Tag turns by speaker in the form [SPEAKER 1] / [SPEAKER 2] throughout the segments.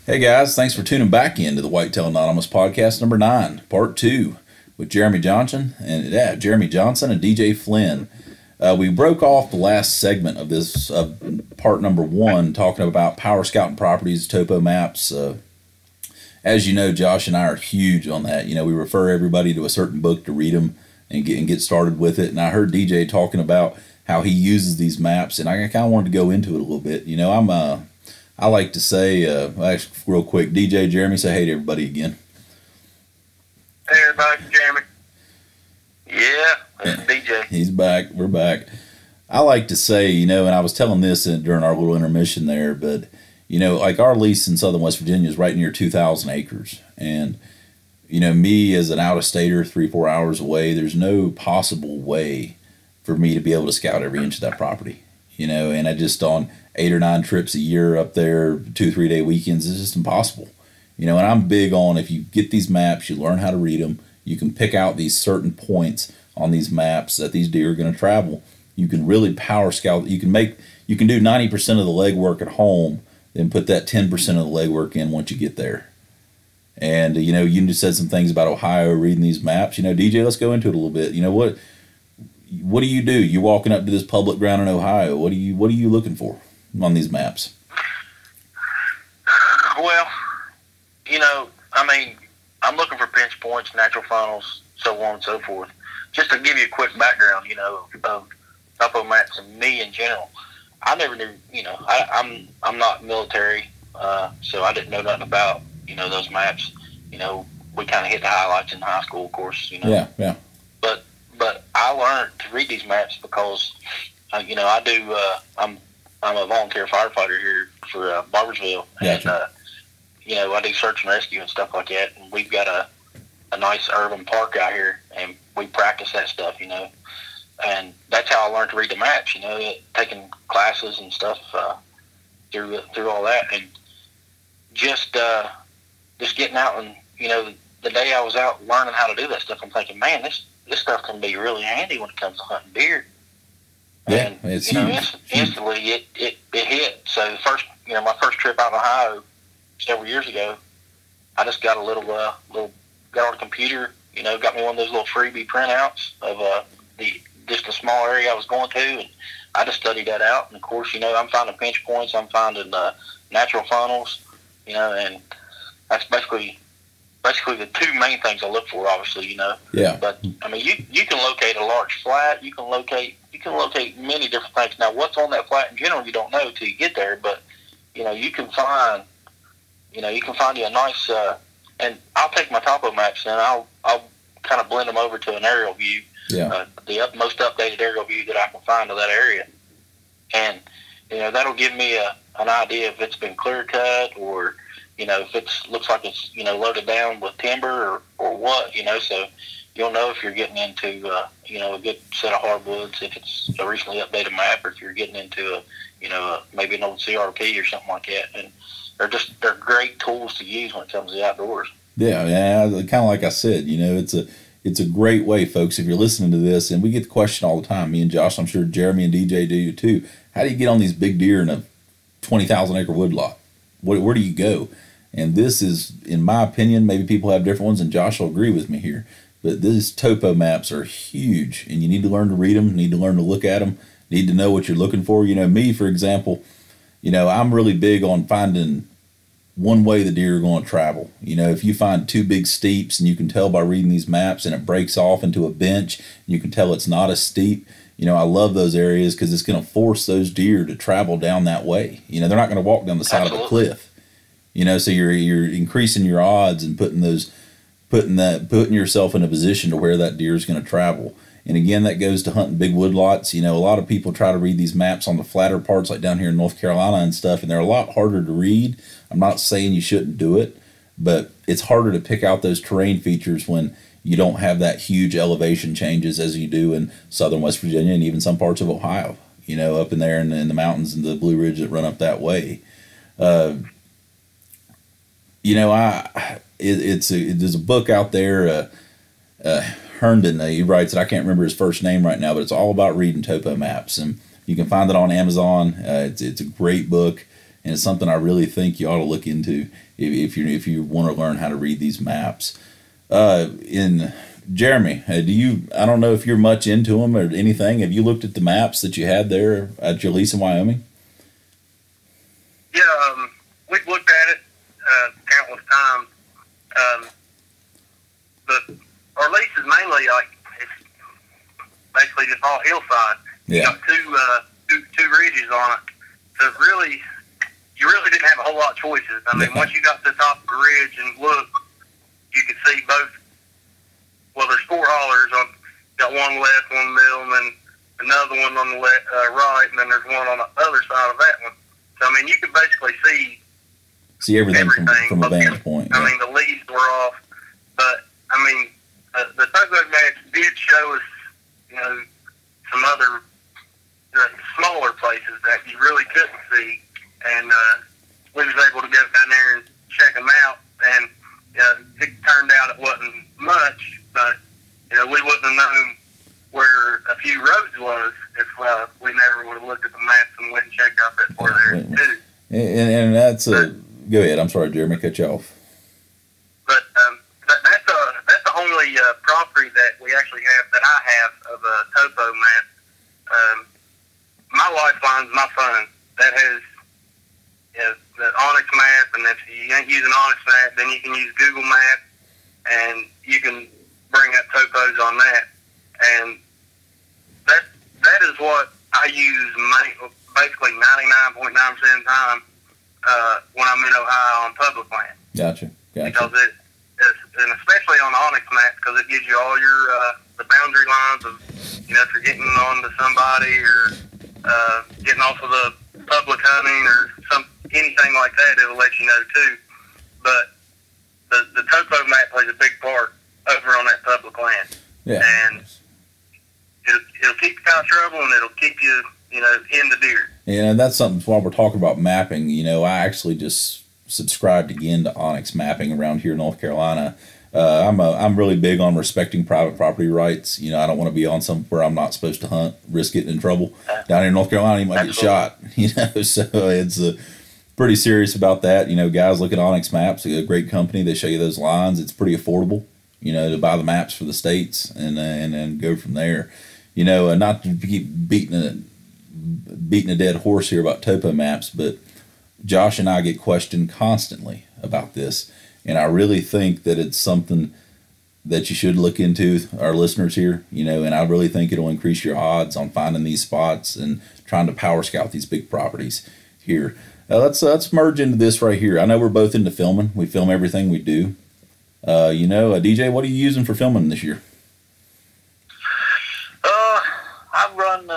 [SPEAKER 1] Hey guys, thanks for tuning back into the Whitetail Anonymous podcast number 9, part 2, with Jeremy Johnson and DJ Flynn. We broke off the last segment of this part number 1, talking about power scouting properties, Topo Maps. As you know, Josh and I are huge on that. You know, we refer everybody to a certain book to read them and get started with it. And I heard DJ talking about how he uses these maps, and I kind of wanted to go into it a little bit. You know, I like to say, actually, real quick, DJ, Jeremy, say hey to everybody again.
[SPEAKER 2] Hey, everybody, Jeremy. Yeah, that's DJ.
[SPEAKER 1] He's back. We're back. I like to say, you know, and I was telling this during our little intermission there, but, you know, like our lease in southern West Virginia is right near 2,000 acres. And, you know, me as an out-of-stater 3-4 hours away, there's no possible way for me to be able to scout every inch of that property. You know, and I just on 8 or 9 trips a year up there, 2-3 day weekends, it's just impossible. You know, and I'm big on, if you get these maps, you learn how to read them, you can pick out these certain points on these maps that these deer are going to travel. You can really power scout. You can do 90% of the legwork at home, then put that 10% of the legwork in once you get there. And, you know, you just said some things about Ohio reading these maps. You know, DJ, let's go into it a little bit. You know, what do? You're walking up to this public ground in Ohio. What are you looking for on these maps?
[SPEAKER 2] Well, you know, I mean, I'm looking for pinch points, natural funnels, so on and so forth. Just to give you a quick background, you know, of Topo Maps and me in general. I never knew, you know, I'm not military, so I didn't know nothing about, you know, those maps. You know, we kind of hit the highlights in high school, of course, you know.
[SPEAKER 1] Yeah.
[SPEAKER 2] But I learned to read these maps because, you know, I'm a volunteer firefighter here for Barbersville.
[SPEAKER 1] Gotcha.
[SPEAKER 2] And, you know, I do search and rescue and stuff like that. And we've got a nice urban park out here, and we practice that stuff, you know. And that's how I learned to read the maps, you know, taking classes and stuff through all that. And just getting out and, you know, the day I was out learning how to do that stuff, I'm thinking, man, this stuff can be really handy when it comes to hunting deer.
[SPEAKER 1] Yeah,
[SPEAKER 2] and,
[SPEAKER 1] it's
[SPEAKER 2] you know,
[SPEAKER 1] huge.
[SPEAKER 2] instantly it hit. So my first trip out in Ohio several years ago, I just got got on the computer, you know, got me one of those little freebie printouts of just a small area I was going to, and I just studied that out. And of course, you know, I'm finding pinch points, I'm finding natural funnels, you know, and that's basically the two main things I look for, obviously, you know.
[SPEAKER 1] Yeah.
[SPEAKER 2] But I mean, you can locate a large flat. You can locate many different things. Now, what's on that flat in general, you don't know till you get there. But you know, you can find you a nice. And I'll take my Topo Maps and I'll kind of blend them over to an aerial view.
[SPEAKER 1] Yeah.
[SPEAKER 2] The most updated aerial view that I can find of that area, and you know, that'll give me an idea if it's been clear cut, or you know, if it looks like it's, you know, loaded down with timber or what, you know, so you'll know if you're getting into, you know, a good set of hardwoods, if it's a recently updated map, or if you're getting into maybe an old CRP or something like that. And they're great tools to use when it comes to the outdoors.
[SPEAKER 1] Yeah, kind of like I said, you know, it's a great way, folks, if you're listening to this, and we get the question all the time, me and Josh, I'm sure Jeremy and DJ do too, how do you get on these big deer in a 20,000 acre woodlot? Where do you go? And this is, in my opinion, maybe people have different ones, and Josh will agree with me here, but these Topo Maps are huge, and you need to learn to read them, need to learn to look at them, need to know what you're looking for. You know, me, for example, you know, I'm really big on finding one way the deer are going to travel. You know, if you find 2 big steeps, and you can tell by reading these maps, and it breaks off into a bench, you can tell it's not as steep. You know, I love those areas because it's going to force those deer to travel down that way. You know, they're not going to walk down the side of a cliff. You know, so you're increasing your odds and putting yourself in a position to where that deer is going to travel. And again, that goes to hunting big woodlots. You know, a lot of people try to read these maps on the flatter parts, like down here in North Carolina and stuff, and they're a lot harder to read. I'm not saying you shouldn't do it, but it's harder to pick out those terrain features when you don't have that huge elevation changes as you do in southern West Virginia and even some parts of Ohio. You know, up in there in the mountains and the Blue Ridge that run up that way. You know, there's a book out there, Herndon, he writes it. I can't remember his first name right now, but it's all about reading Topo Maps, and you can find it on Amazon. It's a great book, and it's something I really think you ought to look into if you want to learn how to read these maps. In Jeremy, I don't know if you're much into them or anything. Have you looked at the maps that you had there at your lease in Wyoming?
[SPEAKER 3] Yeah, we've looked at it countless times. But our lease is mainly like it's basically just all hillside.
[SPEAKER 1] Yeah.
[SPEAKER 3] You got two ridges on it, so you really didn't have a whole lot of choices. I mean, once you got to the top of the ridge and looked, you could see both. Well, there's 4 hollers on. Got one left, one middle, and then another one on the right, and then there's one on the other side of that one. So I mean, you could basically see
[SPEAKER 1] everything from a vantage point.
[SPEAKER 3] I mean, the leaves were off, but I mean, the Topo Maps did show us, some other smaller places that you really couldn't see, and we was able to go down there and check them out, and it turned out it wasn't much, but we wouldn't have known where a few roads was if we never would have looked at the maps and went and checked out that far there too.
[SPEAKER 1] And that's go ahead. I'm sorry, Jeremy, cut you off.
[SPEAKER 3] But that's the only property that we actually have that I have of a topo map. My lifeline's my phone. That has the Onyx map, and if you ain't using Onyx map, then you can use Google Maps, and you can bring up topos on that. And that is what I use basically 99.9% of the time when I'm in Ohio on public land.
[SPEAKER 1] Gotcha.
[SPEAKER 3] Because and especially on the Onyx map, because it gives you all your the boundary lines of if you're getting on to somebody or getting off of the public hunting or anything like that, it'll let you know too. But the topo map plays a big part over on that public land.
[SPEAKER 1] Yeah.
[SPEAKER 3] And it'll keep you out of trouble, and it'll keep you, in the deer.
[SPEAKER 1] Yeah, and that's something while we're talking about mapping, I actually just subscribed again to Onyx mapping around here in North Carolina. I'm really big on respecting private property rights. I don't want to be on somewhere I'm not supposed to hunt, risk getting in trouble. Down here in North Carolina, you might get shot. So it's pretty serious about that. Guys look at Onyx Maps, a great company. They show you those lines. It's pretty affordable, to buy the maps for the states and go from there. Not to keep beating a dead horse here about Topo Maps, but Josh and I get questioned constantly about this, and I really think that it's something that you should look into, our listeners here, and I really think it'll increase your odds on finding these spots and trying to power scout these big properties here. Let's merge into this right here. I know we're both into filming. We film everything we do. DJ, what are you using for filming this year?
[SPEAKER 2] I run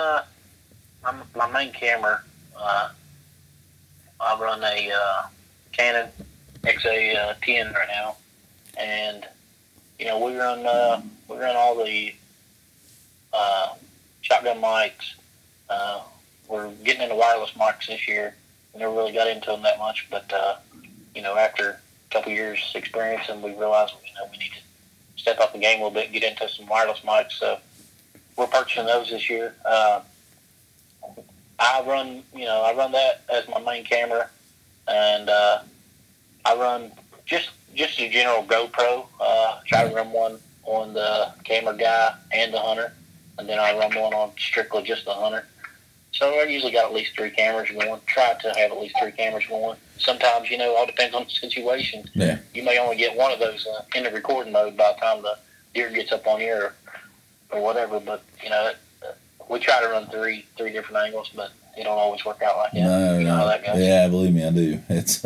[SPEAKER 2] my main camera. I run a Canon XA10 right now, and we run all the shotgun mics. We're getting into wireless mics this year. We never really got into them that much, but after a couple years experience, and we realized we need to step up the game a little bit and get into some wireless mics. So we're purchasing those this year. I run that as my main camera, and I run just a general GoPro. Try to run one on the camera guy and the hunter, and then I run one on strictly just the hunter. So I usually got at least 3 cameras going. Try to have at least 3 cameras going. Sometimes, all depends on the situation.
[SPEAKER 1] Yeah.
[SPEAKER 2] You may only get one of those in the recording mode by the time the deer gets up on you or whatever. But, we try to run three different angles, but it don't always work out like that.
[SPEAKER 1] No.
[SPEAKER 2] How that goes.
[SPEAKER 1] Yeah, believe me, I do. It's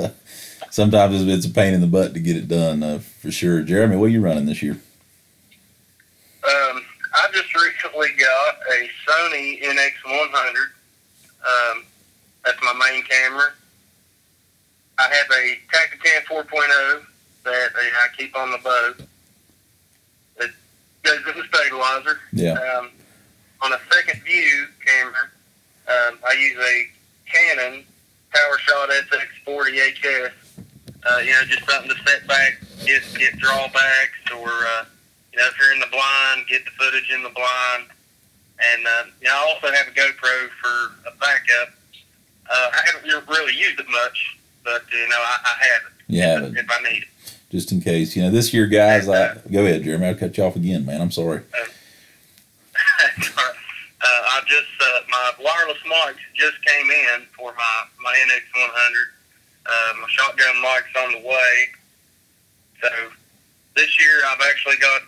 [SPEAKER 1] sometimes it's a pain in the butt to get it done, for sure. Jeremy, what are you running this year?
[SPEAKER 3] I just recently got a Sony NX100. That's my main camera. I have a Tactican 4.0 that I keep on the bow. It goes in the stabilizer.
[SPEAKER 1] Yeah.
[SPEAKER 3] On a second view camera, I use a Canon PowerShot SX40 HS. Just something to set back, get drawbacks, or if you're in the blind, get the footage in the blind. And I also have a GoPro for a backup. I haven't really used it much, but I have it.
[SPEAKER 1] Yeah,
[SPEAKER 3] if I need it.
[SPEAKER 1] Just in case, this year, guys. Go ahead, Jeremy. I'll cut you off again, man. I'm sorry.
[SPEAKER 3] I just my wireless mics just came in for my NX100. My shotgun mic's on the way. So this year I've actually got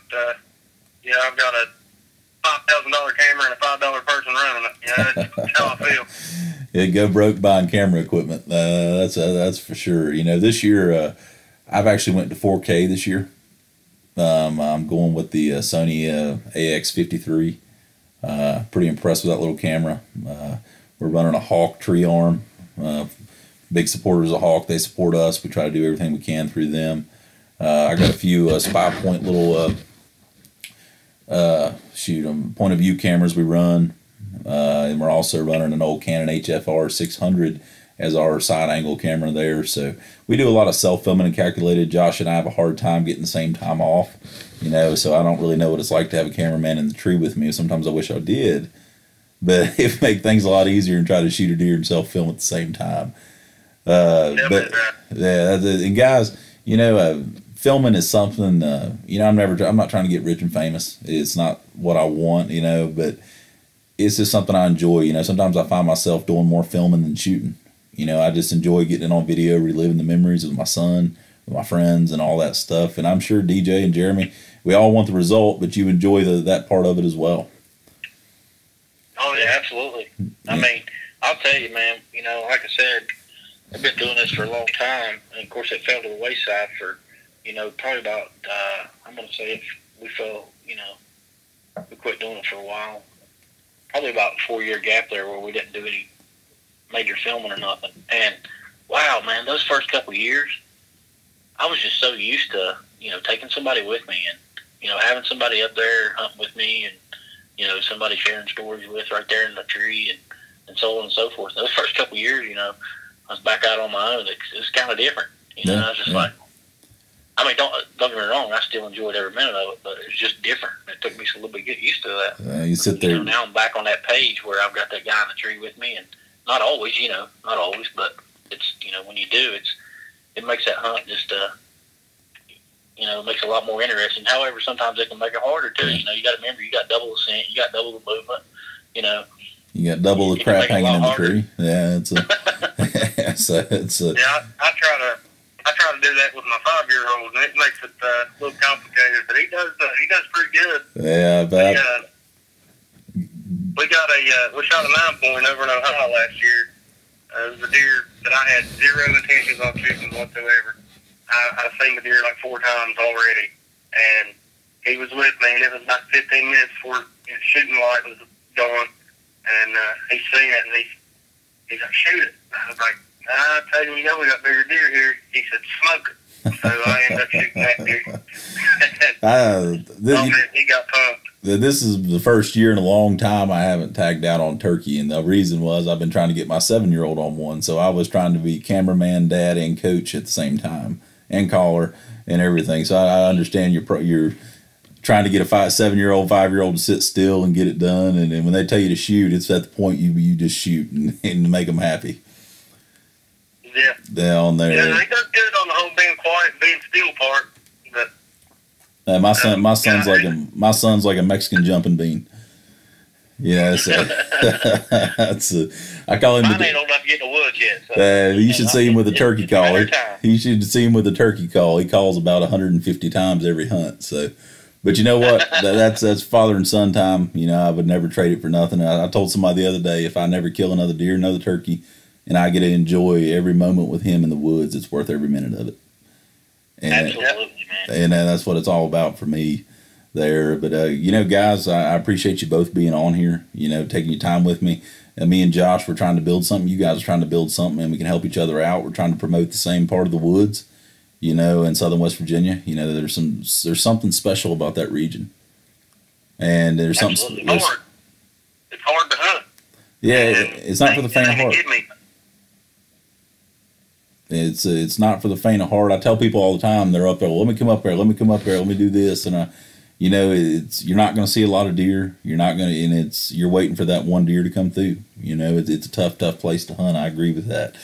[SPEAKER 3] I've got a $5,000 camera and a $5 person running it. That's how I feel.
[SPEAKER 1] Yeah, go broke buying camera equipment. That's for sure. This year I've actually went to 4K this year. I'm going with the Sony AX53. Pretty impressed with that little camera. We're running a Hawk tree arm. Big supporters of Hawk. They support us. We try to do everything we can through them. I got a few Spy Point little point of view cameras we run. And we're also running an old Canon HFR 600 as our side angle camera there. So we do a lot of self-filming and calculated. Josh and I have a hard time getting the same time off, so I don't really know what it's like to have a cameraman in the tree with me. Sometimes I wish I did, but it would make things a lot easier and try to shoot a deer and self-film at the same time. But yeah, and guys, filming is something, I'm not trying to get rich and famous. It's not what I want, but it's just something I enjoy. Sometimes I find myself doing more filming than shooting. I just enjoy getting it on video, reliving the memories with my son, with my friends, and all that stuff. And I'm sure DJ and Jeremy, we all want the result, but you enjoy that part of it as well.
[SPEAKER 2] Oh, yeah, absolutely. I mean, I'll tell you, man, like I said, I've been doing this for a long time. And, of course, it fell to the wayside for, probably about, I'm going to say we quit doing it for a while. Probably about a 4-year gap there where we didn't do any major filming or nothing. And wow, man, those first couple of years, I was just so used to, taking somebody with me and, having somebody up there hunting with me and, somebody sharing stories with right there in the tree and so on and so forth. Those first couple of years, I was back out on my own. It was kind of different. I was just like, I mean, don't get me wrong, I still enjoyed every minute of it, but it was just different. It took me a little bit to get used to that.
[SPEAKER 1] You sit there.
[SPEAKER 2] Now I'm back on that page where I've got that guy in the tree with me, and not always, but it's, when you do, it makes that hunt just, it makes it a lot more interesting. However, sometimes it can make it harder too. You got to remember, you got double the scent, you got double the movement,
[SPEAKER 1] You got double the crap hanging in the tree. Yeah, it's a.
[SPEAKER 3] Yeah, I try to do that with my 5-year-old, and it makes it a little complicated. But he does pretty good.
[SPEAKER 1] Yeah, but
[SPEAKER 3] we shot a 9-point over in Ohio last year. It was a deer that I had zero intentions on shooting whatsoever. I've seen the deer like 4 times already, and he was with me, and it was about 15 minutes before his shooting light was gone, and he seen it, and he's like, shoot it. I was like, I tell you, we got bigger deer here. He said, smoke it. So I ended up shooting that deer. He got pumped.
[SPEAKER 1] This is the first year in a long time I haven't tagged out on turkey, and the reason was I've been trying to get my 7-year-old on one, so I was trying to be cameraman, dad, and coach at the same time, and caller, and everything. So I understand you're trying to get a 7-year-old, 5-year-old to sit still and get it done, and when they tell you to shoot, it's at the point you just shoot and make them happy.
[SPEAKER 3] Yeah.
[SPEAKER 1] They're on there.
[SPEAKER 3] Yeah, he does good on the whole being quiet, being still part. But
[SPEAKER 1] my son's like a Mexican jumping bean. Yeah, so I call him.
[SPEAKER 2] Mine ain't old enough to get in the woods yet. So,
[SPEAKER 1] you should see him with a turkey call. You should see him with a turkey call. He calls about 150 times every hunt. So, but you know what? That's father and son time. I would never trade it for nothing. I told somebody the other day, if I never kill another deer, another turkey, and I get to enjoy every moment with him in the woods, it's worth every minute of it. And,
[SPEAKER 2] absolutely, man.
[SPEAKER 1] And that's what it's all about for me there. But, guys, I appreciate you both being on here, taking your time with me. And me and Josh, we're trying to build something. You guys are trying to build something, and we can help each other out. We're trying to promote the same part of the woods, in southern West Virginia. There's something special about that region. And there's
[SPEAKER 3] absolutely.
[SPEAKER 1] something.
[SPEAKER 3] It's hard to hunt.
[SPEAKER 1] Yeah, it's not for the faint of heart. It's not for the faint of heart. I tell people all the time, they're up there, let me come up there, let me do this. And you know, you're not going to see a lot of deer. You're not going to, and you're waiting for that one deer to come through. You know, it's a tough place to hunt. I agree with that.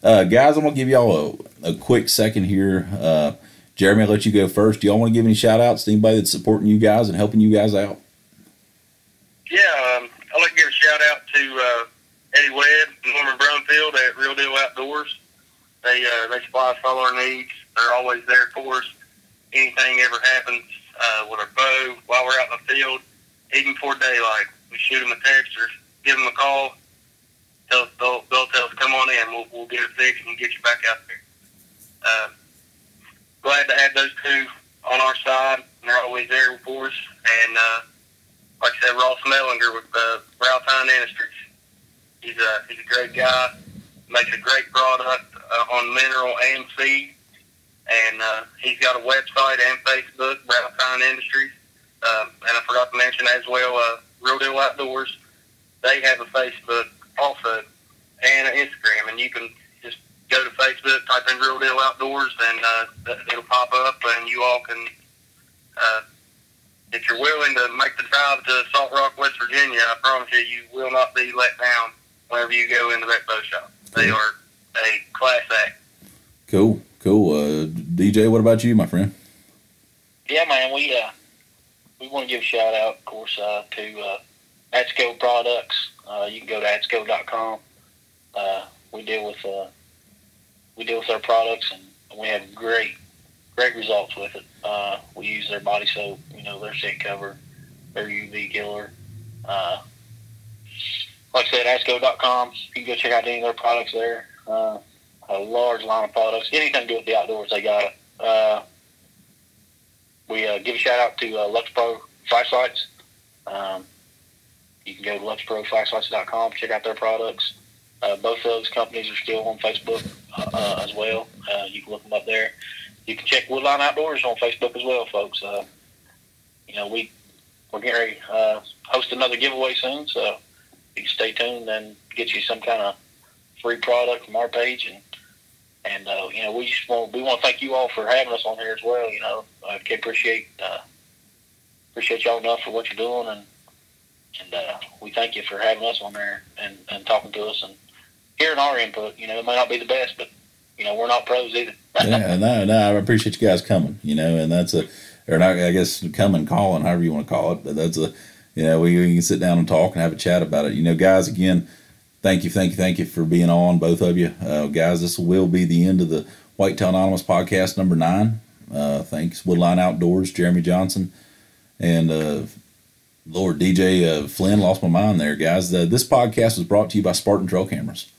[SPEAKER 1] Guys, I'm going to give y'all a quick second here. Jeremy, I'll let you go first. Do y'all want to give any shout outs to anybody that's supporting you guys and helping you guys out?
[SPEAKER 3] Yeah, I'd like to give a shout out to Eddie Webb and Norman Brumfield at Real Deal Outdoors. They supply us all our needs. They're always there for us. Anything ever happens with our bow while we're out in the field, even before daylight, we shoot them a text or give them a call. They'll tell us, come on in. We'll get it fixed and get you back out there. Glad to have those two on our side. They're always there for us. And like I said, Ross Mellinger with Brown Industries. He's a great guy. Makes a great product on mineral and feed. And he's got a website and Facebook, Brown Industries. And I forgot to mention as well, Real Deal Outdoors. They have a Facebook also and an Instagram. And you can just go to Facebook, type in Real Deal Outdoors, and it'll pop up. And you all can, if you're willing to make the drive to Salt Rock, West Virginia, I promise you, you will not be let down whenever you go into that bow shop. They are a class act.
[SPEAKER 1] Cool. DJ, what about you, my friend?
[SPEAKER 2] Yeah, man, we want to give a shout out, of course, to Atsco Products. You can go to atsco.com. We deal with their products, and we have great results with it. We use their body soap, you know, their scent cover, their UV killer. Like I said, atsco.com. You can go check out any of their products there. A large line of products. Anything to do with the outdoors, they got it. We give a shout out to LuxPro Flashlights. You can go to luxproflashlights.com, check out their products. Both of those companies are still on Facebook as well. You can look them up there. You can check Woodline Outdoors on Facebook as well, folks. You know, we're getting ready to host another giveaway soon, so you can stay tuned and get you some kind of free product from our page. And you know, we want to thank you all for having us on here as well. You know, I can appreciate y'all enough for what you're doing, and we thank you for having us on there and talking to us and hearing our input. You know, it may not be the best, but you know, we're not pros either.
[SPEAKER 1] Yeah, no, I appreciate you guys coming. You know, and I guess coming, calling, however you want to call it. But that's you know, we can sit down and talk and have a chat about it. You know, guys, again, thank you for being on, both of you. Guys, this will be the end of the Whitetail Anonymous podcast number 9. Thanks, Woodline Outdoors, Jeremy Johnson, and Lord DJ Flynn. Lost my mind there, guys. This podcast was brought to you by Spartan Trail Cameras.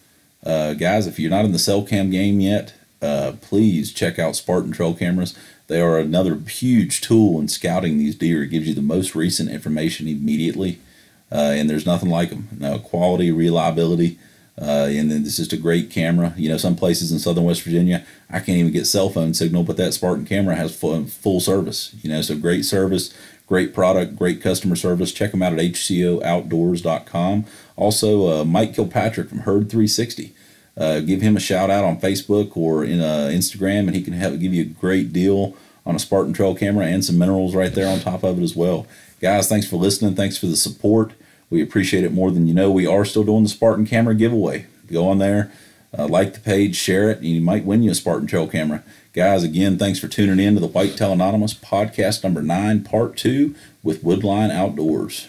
[SPEAKER 1] Guys, if you're not in the cell cam game yet, please check out Spartan Trail Cameras. They are another huge tool in scouting these deer. It gives you the most recent information immediately. And there's nothing like them. No quality, reliability, and then it's just a great camera. You know, some places in southern West Virginia, I can't even get cell phone signal, but that Spartan camera has full service. You know, so great service, great product, great customer service. Check them out at hcooutdoors.com. Also, Mike Kilpatrick from Herd 360. Give him a shout out on Facebook or in Instagram, and he can give you a great deal on a Spartan Trail camera and some minerals right there on top of it as well. Guys, thanks for listening. Thanks for the support. We appreciate it more than you know. We are still doing the Spartan camera giveaway. Go on there, like the page, share it, and you might win you a Spartan Trail camera. Guys, again, thanks for tuning in to the Whitetail Anonymous podcast number 9, part 2 with Woodline Outdoors.